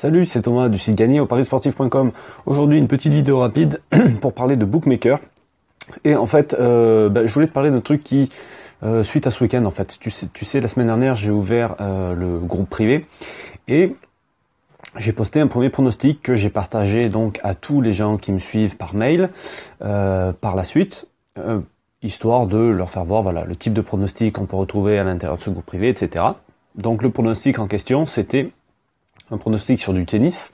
Salut, c'est Thomas du site gagner au parisportif.com. Aujourd'hui, une petite vidéo rapide pour parler de bookmaker. Et en fait, je voulais te parler d'un truc qui, suite à ce week-end, en fait, tu sais, la semaine dernière, j'ai ouvert le groupe privé et j'ai posté un premier pronostic que j'ai partagé donc à tous les gens qui me suivent par mail par la suite, histoire de leur faire voir voilà le type de pronostic qu'on peut retrouver à l'intérieur de ce groupe privé, etc. Donc le pronostic en question, c'était un pronostic sur du tennis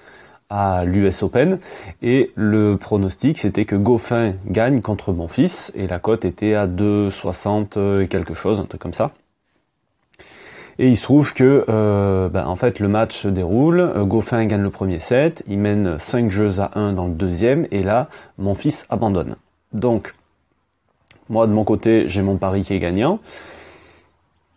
à l'US Open, et le pronostic c'était que Goffin gagne contre Monfils, et la cote était à 2,60 et quelque chose, un truc comme ça. Et il se trouve que en fait le match se déroule, Goffin gagne le premier set, il mène 5 jeux à 1 dans le deuxième, et là Monfils abandonne. Donc moi de mon côté j'ai mon pari qui est gagnant,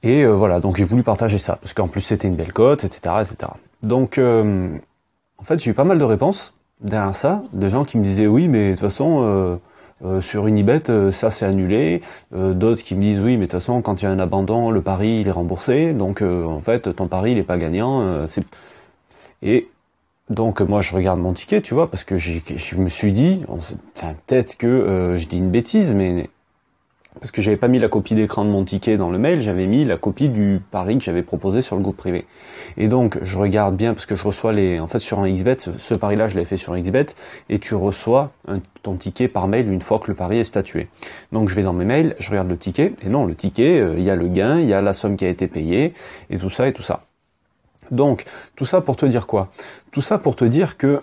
et voilà, donc j'ai voulu partager ça, parce qu'en plus c'était une belle cote, etc. etc. Donc en fait j'ai eu pas mal de réponses derrière ça, de gens qui me disaient oui mais de toute façon sur Unibet ça c'est annulé, d'autres qui me disent oui mais de toute façon quand il y a un abandon le pari il est remboursé, donc en fait ton pari il est pas gagnant, et donc moi je regarde mon ticket, tu vois, parce que je me suis dit, peut-être que je dis une bêtise, mais parce que j'avais pas mis la copie d'écran de mon ticket dans le mail, j'avais mis la copie du pari que j'avais proposé sur le groupe privé. Et donc, je regarde bien, parce que je reçois en fait, sur un XBet, ce pari-là, je l'avais fait sur XBet, et tu reçois ton ticket par mail une fois que le pari est statué. Donc, je vais dans mes mails, je regarde le ticket, et non, le ticket, il y a le gain, il y a la somme qui a été payée, et tout ça, et tout ça. Donc, tout ça pour te dire quoi? Tout ça pour te dire que,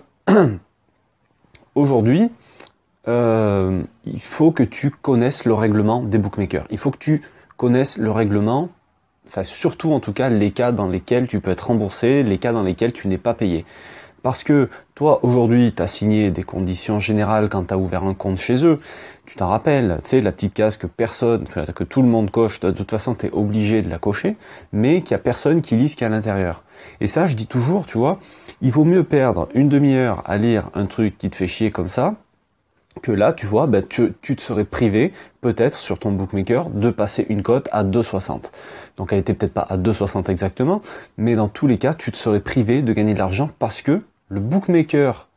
aujourd'hui, il faut que tu connaisses le règlement des bookmakers. Il faut que tu connaisses le règlement, enfin surtout en tout cas les cas dans lesquels tu peux être remboursé, les cas dans lesquels tu n'es pas payé. Parce que toi aujourd'hui tu as signé des conditions générales quand tu as ouvert un compte chez eux, tu t'en rappelles, tu sais la petite case que que tout le monde coche, de toute façon tu es obligé de la cocher, mais qu'il n'y a personne qui lit ce qu'il y a à l'intérieur. Et ça je dis toujours, tu vois, il vaut mieux perdre une demi-heure à lire un truc qui te fait chier comme ça, que là, tu vois, tu te serais privé, peut-être, sur ton bookmaker, de passer une cote à 2,60. Donc elle était peut-être pas à 2,60 exactement, mais dans tous les cas, tu te serais privé de gagner de l'argent parce que le bookmaker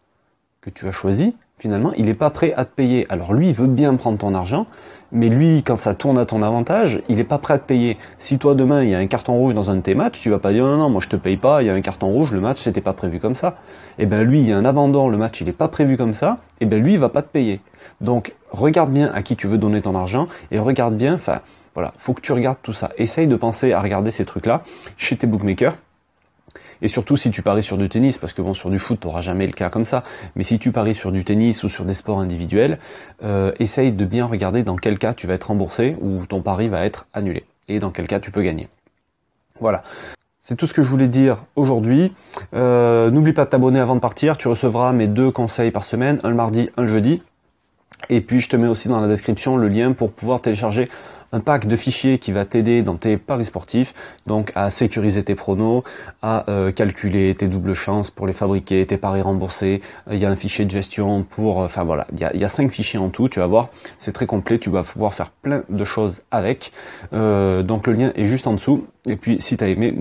que tu as choisi, finalement, il n'est pas prêt à te payer. Alors lui, il veut bien prendre ton argent, mais lui, quand ça tourne à ton avantage, il n'est pas prêt à te payer. Si toi, demain, il y a un carton rouge dans un de tes matchs, tu vas pas dire non, moi je te paye pas, il y a un carton rouge, le match, c'était pas prévu comme ça. Et ben lui, il y a un abandon, le match, il est pas prévu comme ça, et ben lui, il va pas te payer. Donc, regarde bien à qui tu veux donner ton argent, et regarde bien, voilà, faut que tu regardes tout ça. Essaye de penser à regarder ces trucs-là chez tes bookmakers. Et surtout si tu paries sur du tennis, parce que bon, sur du foot, tu n'auras jamais le cas comme ça, mais si tu paries sur du tennis ou sur des sports individuels, essaye de bien regarder dans quel cas tu vas être remboursé ou ton pari va être annulé, et dans quel cas tu peux gagner. Voilà. C'est tout ce que je voulais dire aujourd'hui. N'oublie pas de t'abonner avant de partir, tu recevras mes 2 conseils par semaine, un le mardi, un le jeudi. Et puis je te mets aussi dans la description le lien pour pouvoir télécharger un pack de fichiers qui va t'aider dans tes paris sportifs, donc à sécuriser tes pronos, à calculer tes doubles chances pour les fabriquer, tes paris remboursés. Il y a un fichier de gestion pour, voilà, il y a 5 fichiers en tout, tu vas voir, c'est très complet, tu vas pouvoir faire plein de choses avec. Donc le lien est juste en dessous. Et puis si tu as aimé,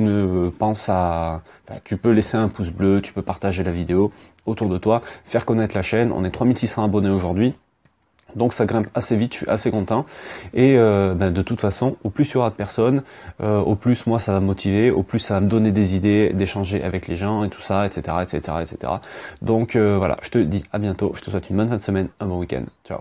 tu peux laisser un pouce bleu, tu peux partager la vidéo autour de toi, faire connaître la chaîne. On est 3600 abonnés aujourd'hui. Donc ça grimpe assez vite, je suis assez content. Et de toute façon, au plus il y aura de personnes, au plus moi ça va me motiver, au plus ça va me donner des idées, d'échanger avec les gens et tout ça, etc. etc., etc. Donc voilà, je te dis à bientôt, je te souhaite une bonne fin de semaine, un bon week-end. Ciao.